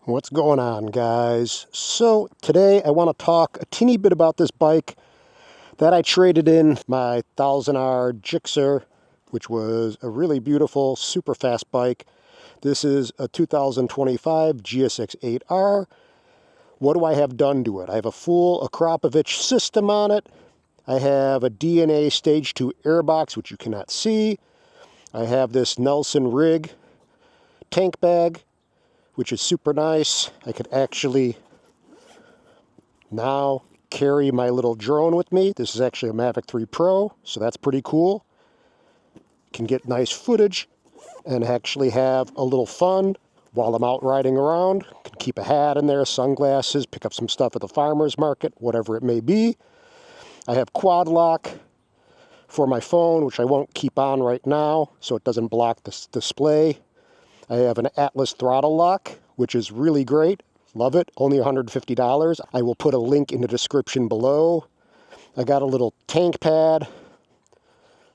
What's going on, guys? So today I want to talk a teeny bit about this bike that I traded in my 1000R Gixxer, which was a really beautiful, super fast bike. This is a 2025 GSX8R. What do I have done to it? I have a full Akrapovic system on it. I have a DNA Stage 2 airbox, which you cannot see. I have this Nelson rig tank bag, which is super nice. I could actually now carry my little drone with me. This is actually a Mavic 3 Pro, so that's pretty cool. Can get nice footage and actually have a little fun while I'm out riding around. Can keep a hat in there, sunglasses, pick up some stuff at the farmer's market, whatever it may be. I have quad lock for my phone, which I won't keep on right now so it doesn't block the display. I have an Atlas throttle lock, which is really great. Love it. Only $150. I will put a link in the description below. I got a little tank pad,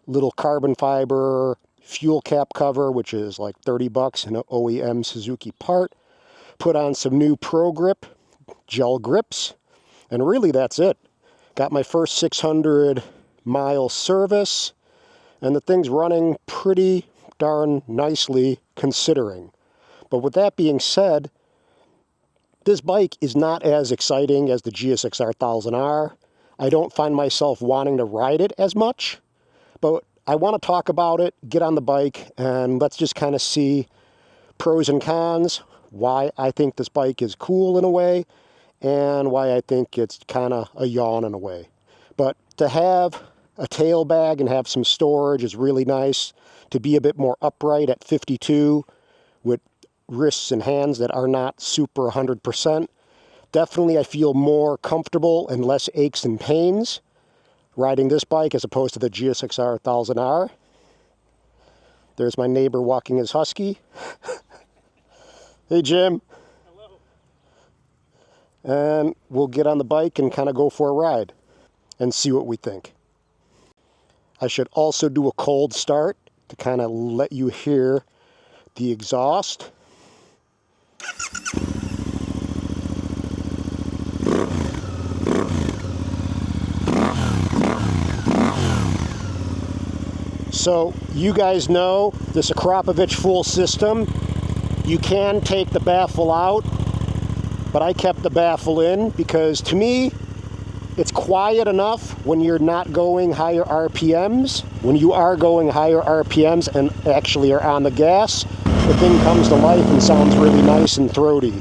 little carbon fiber fuel cap cover, which is like 30 bucks, an OEM Suzuki part. Put on some new Pro Grip gel grips, and really that's it. Got my first 600-mile service, and the thing's running pretty darn nicely considering. But with that being said, this bike is not as exciting as the GSX-R 1000R. I don't find myself wanting to ride it as much, but I want to talk about it, get on the bike, and let's just kind of see pros and cons, why I think this bike is cool in a way, and why I think it's kind of a yawn in a way. But to have a tail bag and have some storage is really nice. To be a bit more upright at 52 with wrists and hands that are not super 100%. Definitely I feel more comfortable and less aches and pains riding this bike as opposed to the GSX-R 1000R. There's my neighbor walking his husky. Hey, Jim. Hello. And we'll get on the bike and kind of go for a ride and see what we think. I should also do a cold start to kind of let you hear the exhaust. So you guys know this Akrapovic full system, you can take the baffle out, but I kept the baffle in because to me, it's quiet enough when you're not going higher RPMs. When you are going higher RPMs and actually are on the gas, the thing comes to life and sounds really nice and throaty.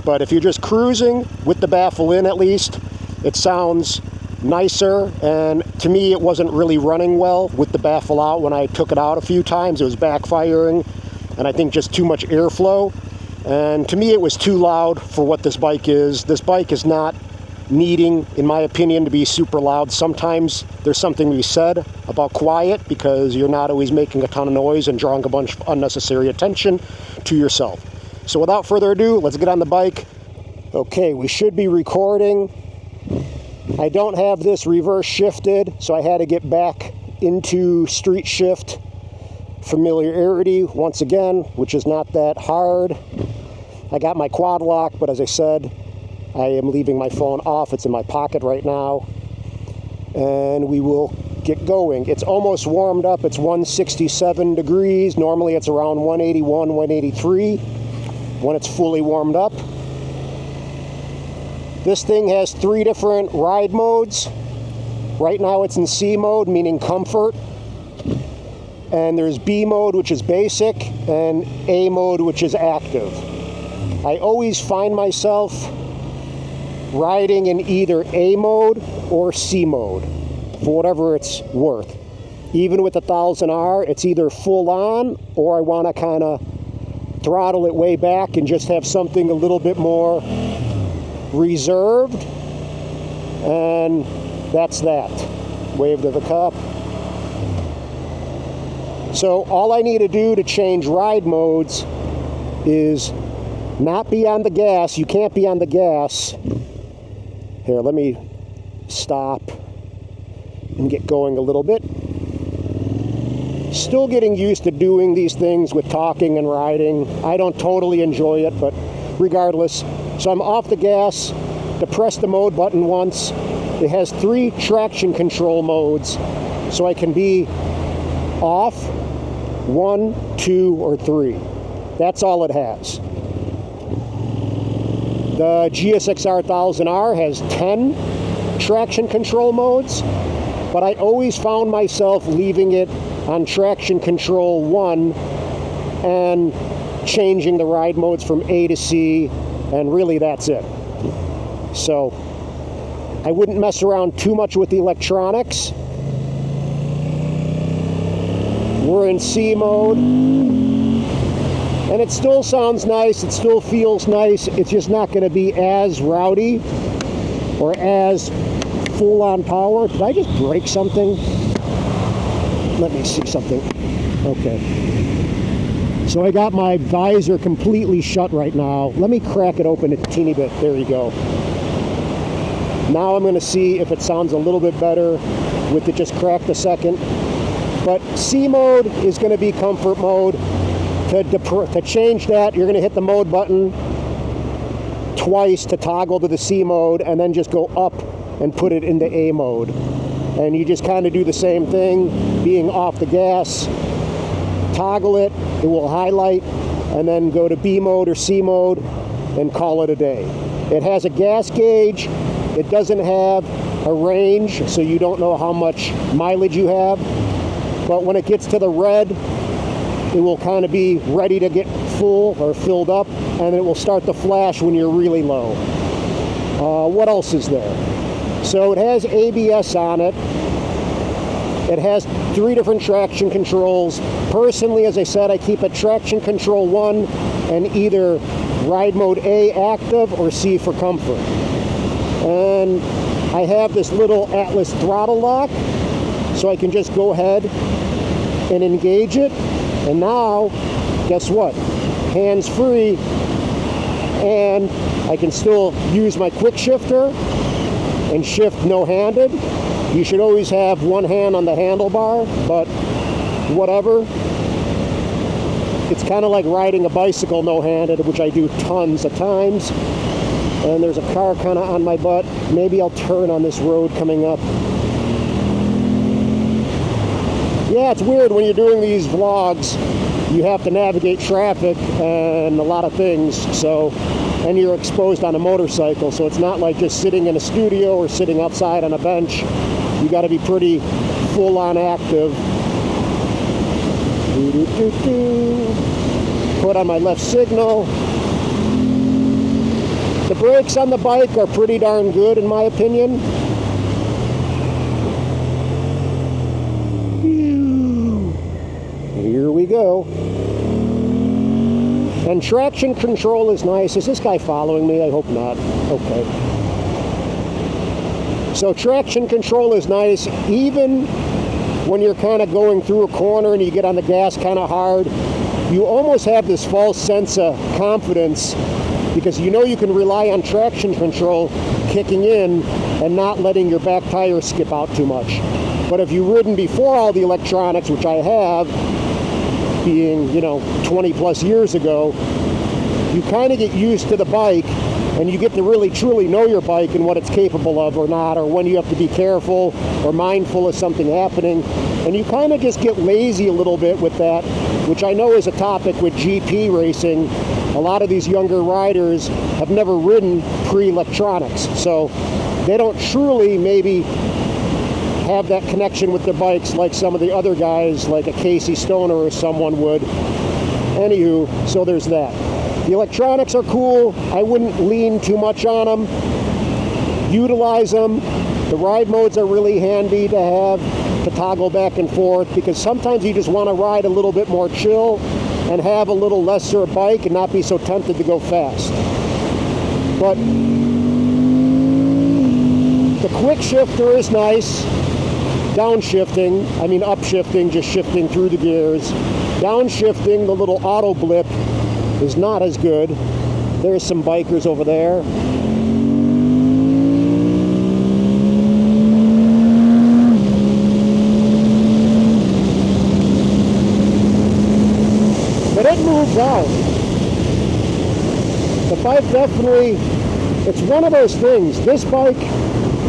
But if you're just cruising, with the baffle in at least, it sounds nicer. And to me, it wasn't really running well with the baffle out. When I took it out a few times, it was backfiring, and I think just too much airflow. And to me, it was too loud for what this bike is. This bike is not needing, in my opinion, to be super loud. Sometimes there's something to be said about quiet because you're not always making a ton of noise and drawing a bunch of unnecessary attention to yourself. So without further ado, let's get on the bike. Okay, we should be recording. I don't have this reverse shifted, so I had to get back into street shift familiarity once again, which is not that hard. I got my quad lock, but as I said, I am leaving my phone off. It's in my pocket right now. And we will get going. It's almost warmed up. It's 167 degrees. Normally it's around 181, 183 when it's fully warmed up. This thing has 3 different ride modes. Right now it's in C mode, meaning comfort. And there's B mode, which is basic, and A mode, which is active. I always find myself riding in either A mode or C mode, for whatever it's worth. Even with the 1000R, it's either full on, or I want to kind of throttle it way back and just have something a little bit more reserved. And that's that. Wave to the cup. So all I need to do to change ride modes is not be on the gas. You can't be on the gas. Here, let me stop and get going a little bit. Still getting used to doing these things with talking and riding. I don't totally enjoy it, but regardless. So I'm off the gas, depress the mode button once. It has 3 traction control modes, so I can be off, 1, 2, or 3. That's all it has. The GSX8R has 10 traction control modes, but I always found myself leaving it on traction control 1 and changing the ride modes from A to C, and really that's it. So I wouldn't mess around too much with the electronics. We're in C mode, and it still sounds nice, it still feels nice. It's just not going to be as rowdy or as full on power. Did I just break something? Let me see something. Okay. So I got my visor completely shut right now. Let me crack it open a teeny bit. There you go. Now I'm going to see if it sounds a little bit better with it just cracked a second. But C mode is going to be comfort mode. To change that, you're going to hit the mode button twice to toggle to the C mode, and then just go up and put it into A mode. And you just kind of do the same thing, being off the gas, toggle it, it will highlight, and then go to B mode or C mode and call it a day. It has a gas gauge. It doesn't have a range, so you don't know how much mileage you have. But when it gets to the red, it will kind of be ready to get full or filled up, and it will start to flash when you're really low. What else is there? So it has ABS on it. It has 3 different traction controls. Personally, as I said, I keep it traction control 1 and either ride mode A active or C for comfort. And I have this little Atlas throttle lock, so I can just go ahead and engage it. And now, guess what? Hands free, and I can still use my quick shifter and shift no-handed. You should always have one hand on the handlebar, but whatever. It's kind of like riding a bicycle no-handed, which I do tons of times. And there's a car kind of on my butt. Maybe I'll turn on this road coming up. Yeah, it's weird when you're doing these vlogs. You have to navigate traffic and a lot of things, so, and you're exposed on a motorcycle, so it's not like just sitting in a studio or sitting outside on a bench. You got to be pretty full-on active. Put on my left signal. The brakes on the bike are pretty darn good, in my opinion. Here we go. And traction control is nice. Is this guy following me? I hope not. Okay. So traction control is nice. Even when you're kind of going through a corner and you get on the gas kind of hard, you almost have this false sense of confidence because you know you can rely on traction control kicking in and not letting your back tire skip out too much. But if you've ridden before all the electronics, which I have, being, 20 plus years ago, you kind of get used to the bike and you get to really truly know your bike and what it's capable of or not, or when you have to be careful or mindful of something happening. And you kind of just get lazy a little bit with that, which I know is a topic with GP racing. A lot of these younger riders have never ridden pre-electronics, so they don't truly maybe have that connection with their bikes like some of the other guys, like a Casey Stoner or someone would. Anywho, so there's that. The electronics are cool. I wouldn't lean too much on them. Utilize them. The ride modes are really handy to have to toggle back and forth, because sometimes you just want to ride a little bit more chill and have a little lesser bike and not be so tempted to go fast. But the quick shifter is nice. Downshifting, upshifting, just shifting through the gears. Downshifting, the little auto blip, is not as good. There's some bikers over there. But it moves out. The bike definitely, it's one of those things. This bike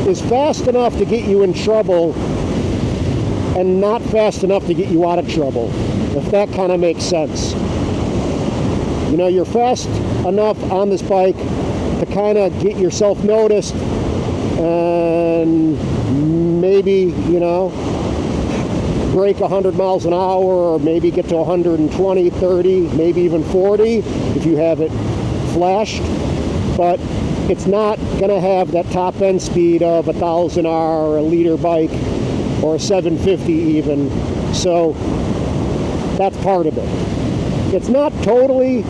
is fast enough to get you in trouble and not fast enough to get you out of trouble, if that kind of makes sense. You know, you're fast enough on this bike to kind of get yourself noticed and maybe, you know, break 100 miles an hour, or maybe get to 120, 30, maybe even 40 if you have it flashed. But it's not going to have that top end speed of a 1000R or a liter bike or a 750 even. So that's part of it. It's not totally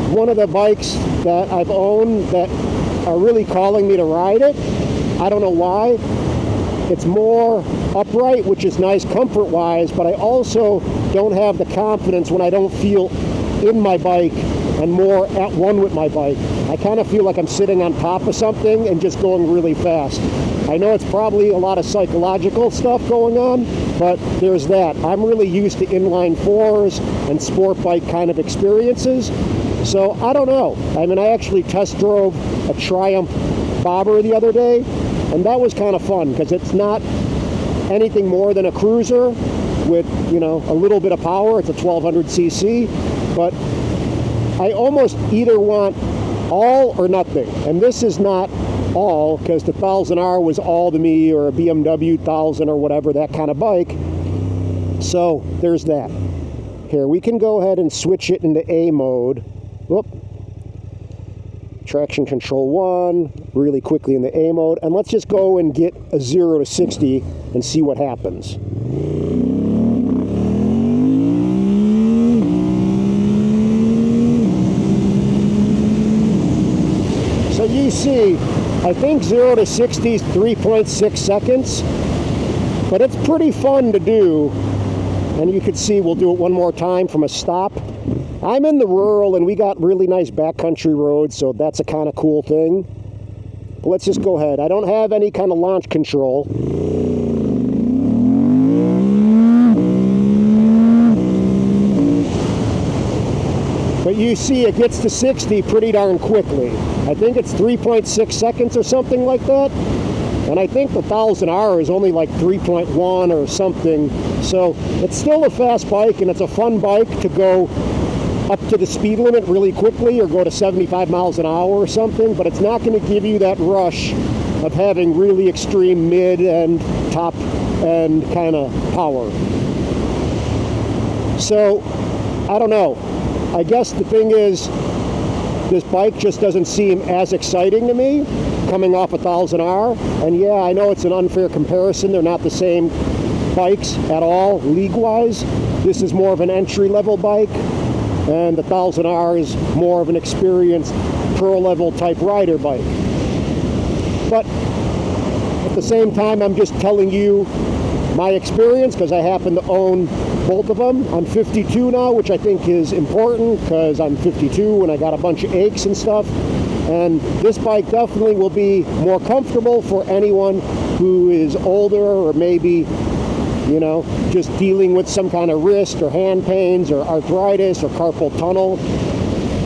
one of the bikes that I've owned that are really calling me to ride it. I don't know why. It's more upright, which is nice comfort-wise, but I also don't have the confidence when I don't feel in my bike and more at one with my bike. I kind of feel like I'm sitting on top of something and just going really fast. I know it's probably a lot of psychological stuff going on, but there's that. I'm really used to inline fours and sport bike kind of experiences, so I don't know. I mean, I actually test drove a Triumph Bobber the other day, and that was kind of fun because it's not anything more than a cruiser with, you know, a little bit of power. It's a 1200cc, but I almost either want all or nothing, and this is not all, because the 1000R was all to me, or a BMW 1000 or whatever, that kind of bike. So there's that. Here, we can go ahead and switch it into A mode. Whoop. Traction control 1, really quickly in the A mode, and let's just go and get a 0 to 60 and see what happens. So you see, I think 0 to 60 is 3.6 seconds, but it's pretty fun to do. And you can see, we'll do it one more time from a stop. I'm in the rural, and we got really nice backcountry roads, so that's a kind of cool thing. But let's just go ahead. I don't have any kind of launch control. But you see, it gets to 60 pretty darn quickly. I think it's 3.6 seconds or something like that. And I think the 1000R is only like 3.1 or something. So it's still a fast bike, and it's a fun bike to go up to the speed limit really quickly or go to 75 miles an hour or something, but it's not going to give you that rush of having really extreme mid and top end kind of power. So, I don't know. I guess the thing is, this bike just doesn't seem as exciting to me, coming off a 1000R. And yeah, I know it's an unfair comparison. They're not the same bikes at all, league-wise. This is more of an entry-level bike, and the 1000R is more of an experienced pro-level type rider bike. But at the same time, I'm just telling you my experience because I happen to own both of them. I'm 52 now, which I think is important because I'm 52 and I got a bunch of aches and stuff. And this bike definitely will be more comfortable for anyone who is older, or maybe, you know, just dealing with some kind of wrist or hand pains or arthritis or carpal tunnel.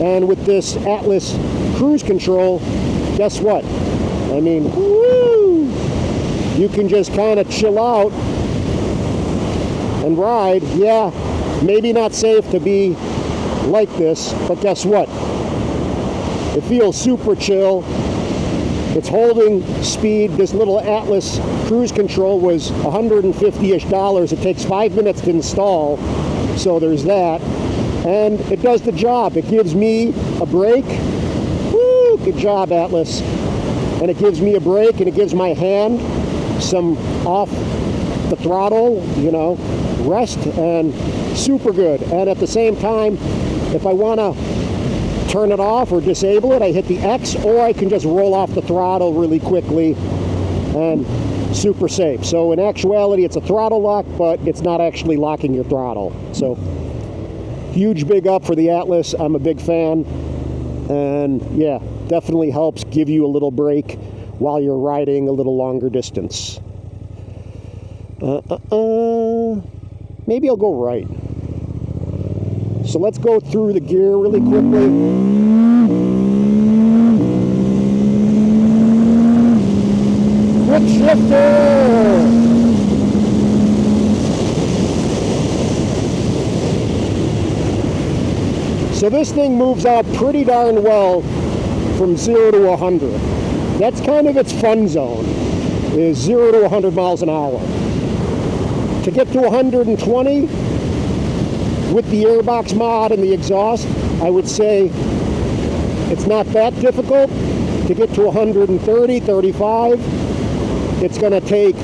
And with this Atlas cruise control, guess what? I mean, woo! You can just kind of chill out and ride. Yeah, maybe not safe to be like this, but guess what? It feels super chill. It's holding speed. This little Atlas cruise control was $150-ish. It takes 5 minutes to install, so there's that. And it does the job. It gives me a break. Woo! Good job, Atlas. And it gives me a break, and it gives my hand some off the throttle, you know, rest, and super good. And at the same time, if I want to turn it off or disable it, I hit the X, or I can just roll off the throttle really quickly, and super safe. So in actuality, it's a throttle lock, but it's not actually locking your throttle. So huge big up for the Atlas. I'm a big fan, and yeah, definitely helps give you a little break while you're riding a little longer distance. Maybe I'll go right. So let's go through the gear really quickly. shifter! So this thing moves out pretty darn well from 0 to 100. That's kind of its fun zone, is 0 to 100 miles an hour. To get to 120, with the airbox mod and the exhaust, I would say it's not that difficult. To get to 130, 35, it's going to take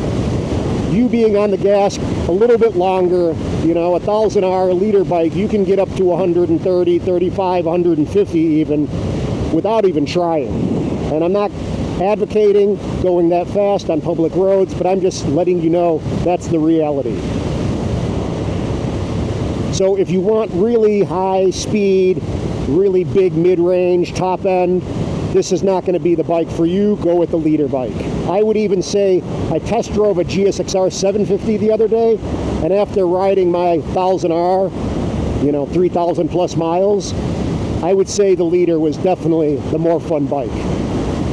you being on the gas a little bit longer. You know, a 1,000R liter bike, you can get up to 130, 35, 150 even, without even trying. And I'm not advocating going that fast on public roads, but I'm just letting you know that's the reality. So if you want really high speed, really big mid-range, top end, this is not going to be the bike for you. Go with the liter bike. I would even say I test drove a GSX-8R 750 the other day, and after riding my 1,000R, you know, 3,000 plus miles, I would say the liter was definitely the more fun bike.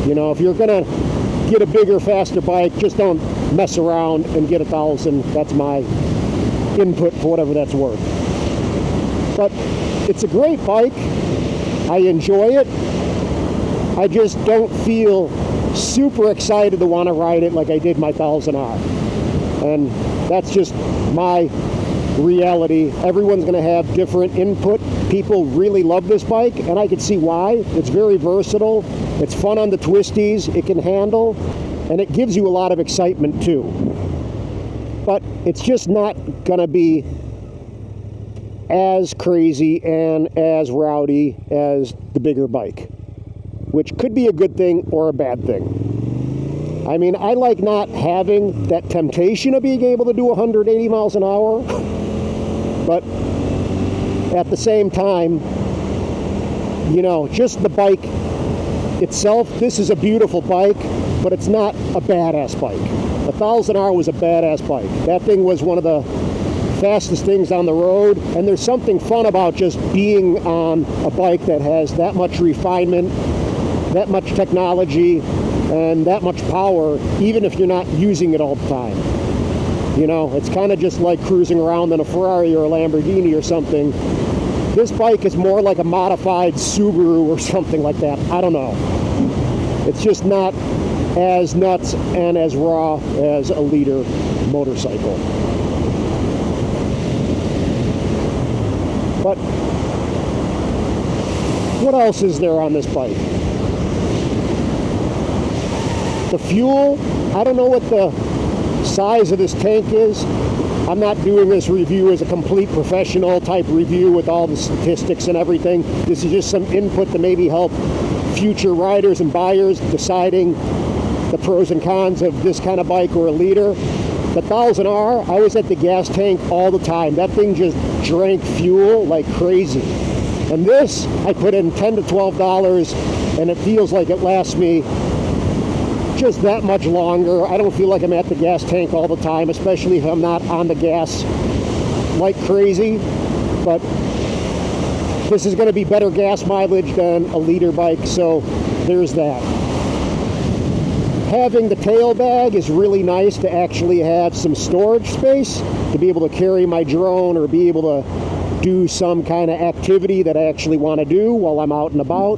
You know, if you're going to get a bigger, faster bike, just don't mess around and get 1,000. That's my input for whatever that's worth. But it's a great bike. I enjoy it. I just don't feel super excited to want to ride it like I did my 1,000R. And that's just my reality. Everyone's going to have different input. People really love this bike, and I can see why. It's very versatile. It's fun on the twisties. It can handle, and it gives you a lot of excitement too. But it's just not going to be as crazy and as rowdy as the bigger bike, which could be a good thing or a bad thing. I mean, I like not having that temptation of being able to do 180 miles an hour, but at the same time, you know, just the bike itself, this is a beautiful bike, but it's not a badass bike. The 1,000R was a badass bike. That thing was one of the fastest things on the road, and there's something fun about just being on a bike that has that much refinement, that much technology, and that much power, even if you're not using it all the time. You know, it's kind of just like cruising around in a Ferrari or a Lamborghini or something. This bike is more like a modified Subaru or something like that. I don't know. It's just not as nuts and as raw as a liter motorcycle. But what else is there on this bike? The fuel, I don't know what the size of this tank is. I'm not doing this review as a complete professional type review with all the statistics and everything. This is just some input to maybe help future riders and buyers deciding the pros and cons of this kind of bike or a liter. The 1,000R, I was at the gas tank all the time. That thing just drank fuel like crazy. And this, I put in $10 to $12, and it feels like it lasts me just that much longer. I don't feel like I'm at the gas tank all the time, especially if I'm not on the gas like crazy. But this is going to be better gas mileage than a liter bike, so there's that. Having the tail bag is really nice to actually have some storage space to be able to carry my drone or be able to do some kind of activity that I actually want to do while I'm out and about.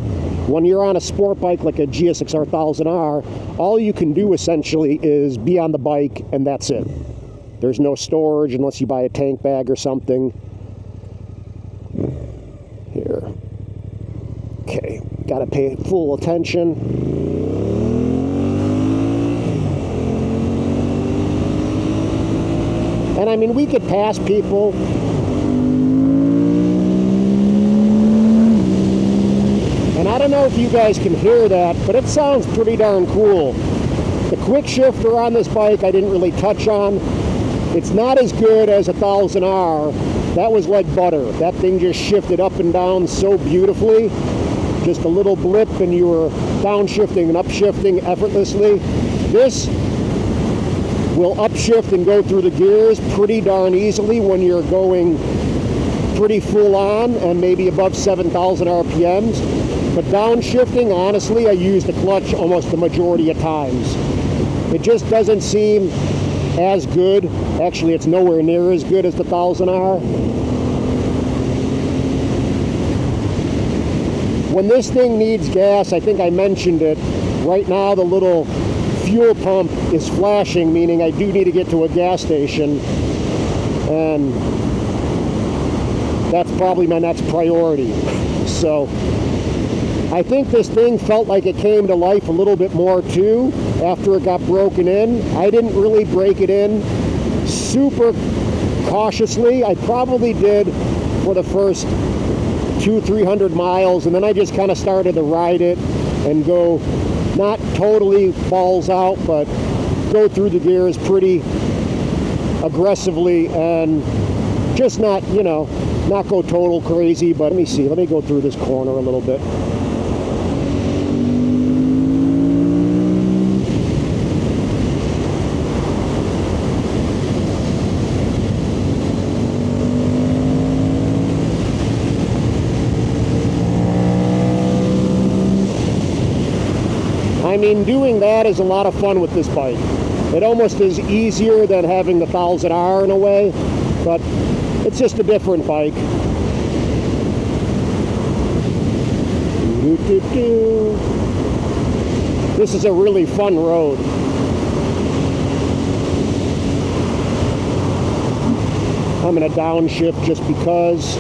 When you're on a sport bike like a GSX-8R 1000R, all you can do essentially is be on the bike, and that's it. There's no storage unless you buy a tank bag or something. Here. Okay, gotta pay full attention. And I mean, we could pass people. And I don't know if you guys can hear that, but it sounds pretty darn cool. The quick shifter on this bike I didn't really touch on. It's not as good as a 1000R. That was like butter. That thing just shifted up and down so beautifully. Just a little blip and you were downshifting and upshifting effortlessly. This will upshift and go through the gears pretty darn easily when you're going pretty full on and maybe above 7,000 RPMs. But downshifting, honestly, I use the clutch almost the majority of times. It just doesn't seem as good. Actually, it's nowhere near as good as the 1000R. When this thing needs gas, I think I mentioned it, right now the little fuel pump is flashing, meaning I do need to get to a gas station, and that's probably my next priority. So I think this thing felt like it came to life a little bit more too after it got broken in. I didn't really break it in super cautiously. I probably did for the first 200-300 miles, and then I just kind of started to ride it and go, not totally balls out, but go through the gears pretty aggressively and just not, you know, not go total crazy. But let me see, let me go through this corner a little bit. I mean, doing that is a lot of fun with this bike. It almost is easier than having the 1000R in a way, but it's just a different bike. This is a really fun road. I'm going to downshift just because.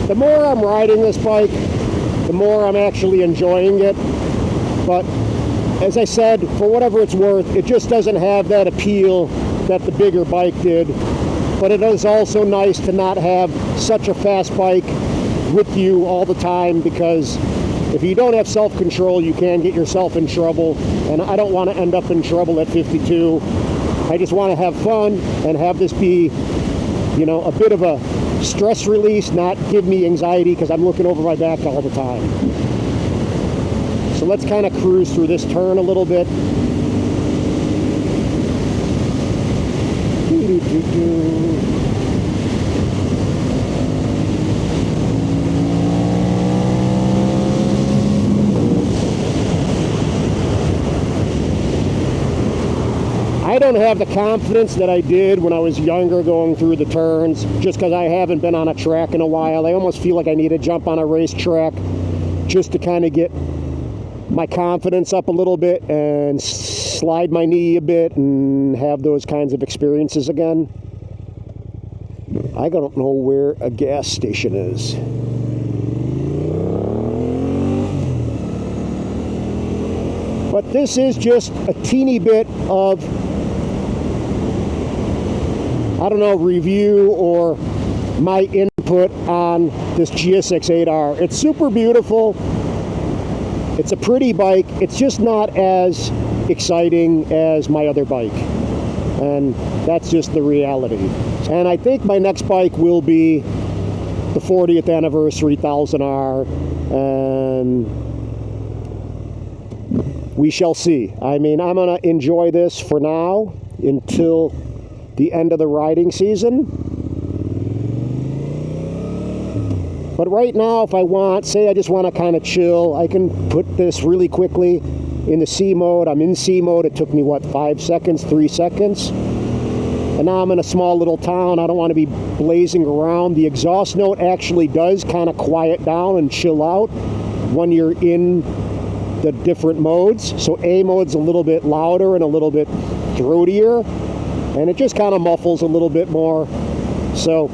The more I'm riding this bike, the more I'm actually enjoying it. But as I said, for whatever it's worth, it just doesn't have that appeal that the bigger bike did. But it is also nice to not have such a fast bike with you all the time, because if you don't have self-control, you can get yourself in trouble. And I don't want to end up in trouble at 52. I just want to have fun and have this be, you know, a bit of a stress release, not give me anxiety because I'm looking over my back all the time. So let's kind of cruise through this turn a little bit. I don't have the confidence that I did when I was younger going through the turns, just because I haven't been on a track in a while. I almost feel like I need to jump on a racetrack just to kind of get my confidence up a little bit and slide my knee a bit and have those kinds of experiences again. I don't know where a gas station is. But this is just a teeny bit of, I don't know, review or my input on this GSX8R. It's super beautiful. It's a pretty bike. It's just not as exciting as my other bike. And that's just the reality. And I think my next bike will be the 40th anniversary 1000R. And we shall see. I mean, I'm going to enjoy this for now until the end of the riding season. But right now, if I want, say I just want to kind of chill, I can put this really quickly in the C mode. I'm in C mode. It took me, what, 5 seconds, 3 seconds? And now I'm in a small little town. I don't want to be blazing around. The exhaust note actually does kind of quiet down and chill out when you're in the different modes. So A mode's a little bit louder and a little bit throatier, and it just kind of muffles a little bit more. So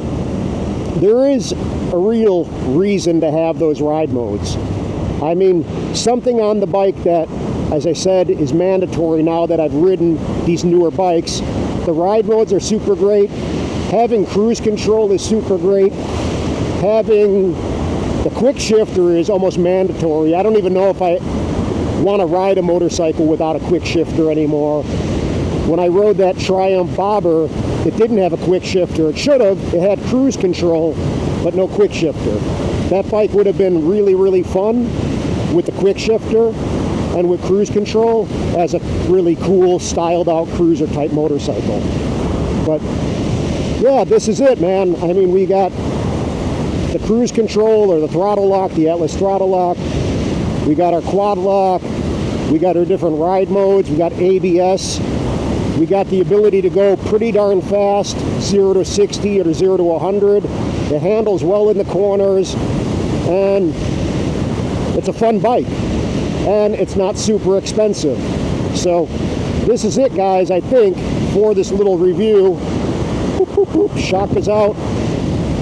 there is a real reason to have those ride modes. I mean, something on the bike that, as I said, is mandatory now that I've ridden these newer bikes. The ride modes are super great. Having cruise control is super great. Having the quick shifter is almost mandatory. I don't even know if I want to ride a motorcycle without a quick shifter anymore. When I rode that Triumph Bobber, it didn't have a quick shifter. It should have. It had cruise control, but no quick shifter. That bike would have been really, really fun with the quick shifter. and with cruise control as a really cool, styled out cruiser type motorcycle. But yeah, this is it, man. I mean, we got the cruise control or the throttle lock, the Atlas throttle lock. We got our quad lock. We got our different ride modes. We got ABS. We got the ability to go pretty darn fast, 0 to 60 or 0 to 100. The handle's well in the corners, and it's a fun bike, and it's not super expensive. So this is it, guys, I think, for this little review. Boop, boop, boop. Shock is out.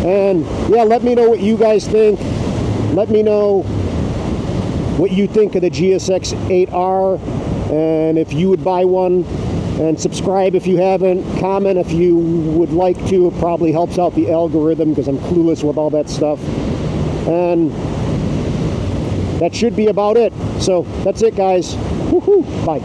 And yeah, let me know what you guys think. Let me know what you think of the GSX8R, and if you would buy one. And subscribe if you haven't. Comment if you would like to. It probably helps out the algorithm because I'm clueless with all that stuff. And that should be about it. So that's it, guys. Woohoo! Bye.